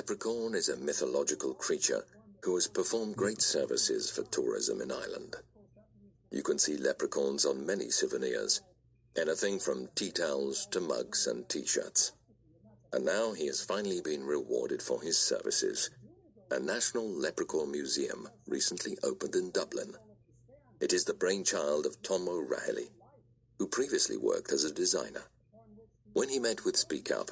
leprechaun is a mythological creature who has performed great services for tourism in Ireland. You can see leprechauns on many souvenirs, anything from tea towels to mugs and t-shirts. And now he has finally been rewarded for his services. A National Leprechaun Museum recently opened in Dublin. It is the brainchild of Tom O'Reilly, who previously worked as a designer. When he met with Speak Up,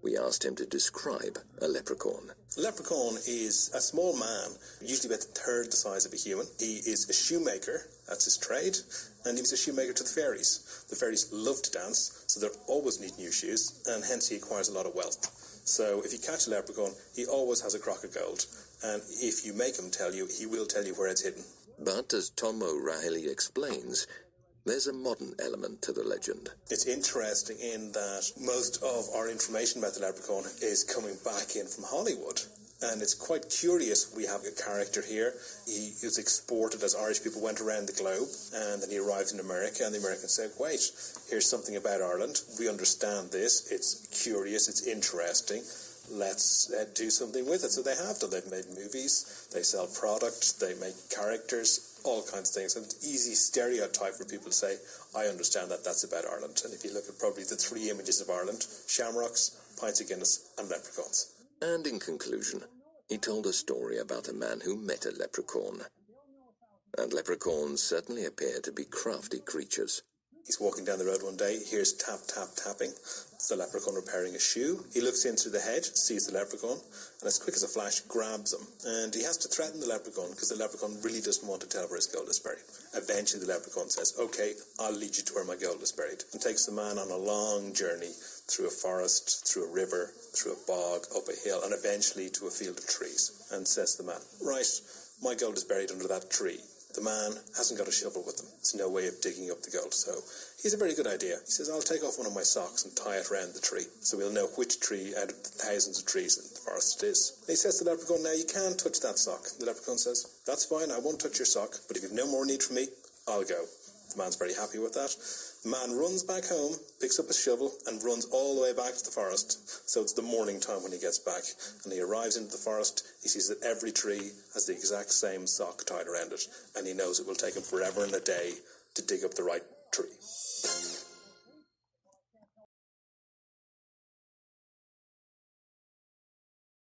we asked him to describe a leprechaun. A leprechaun is a small man, usually about a third the size of a human. He is a shoemaker, that's his trade, and he was a shoemaker to the fairies. The fairies love to dance, so they always need new shoes, and hence he acquires a lot of wealth. So if you catch a leprechaun, he always has a crock of gold, and if you make him tell you, he will tell you where it's hidden. But as Tom O'Reilly explains, there's a modern element to the legend. It's interesting in that most of our information about the leprechaun is coming back in from Hollywood. And it's quite curious. We have a character here. He was exported as Irish people went around the globe, and then he arrives in America, and the Americans said, wait, here's something about Ireland. We understand this. It's curious. It's interesting. Let's do something with it. So they have done. They've made movies. They sell product. They make characters, all kinds of things. And it's easy stereotype for people to say, I understand that that's about Ireland. And if you look at probably the three images of Ireland, shamrocks, pints of Guinness, and leprechauns. And in conclusion, he told a story about a man who met a leprechaun. And leprechauns certainly appear to be crafty creatures. He's walking down the road one day, hears tap, tap, tapping. It's the leprechaun repairing a shoe. He looks into the hedge, sees the leprechaun, and as quick as a flash, grabs him. And he has to threaten the leprechaun, because the leprechaun really doesn't want to tell where his gold is buried. Eventually, the leprechaun says, okay, I'll lead you to where my gold is buried. And takes the man on a long journey through a forest, through a river, through a bog, up a hill, and eventually to a field of trees. And says to the man, right, my gold is buried under that tree. The man hasn't got a shovel with him. There's no way of digging up the gold. So he's a very good idea. He says, I'll take off one of my socks and tie it around the tree, so we'll know which tree out of the thousands of trees in the forest it is. And he says to the leprechaun, now you can't touch that sock. The leprechaun says, that's fine, I won't touch your sock, but if you've no more need for me, I'll go. The man's very happy with that. The man runs back home, picks up his shovel, and runs all the way back to the forest. So it's the morning time when he gets back, and he arrives into the forest. He sees that every tree has the exact same sock tied around it, and he knows it will take him forever and a day to dig up the right tree.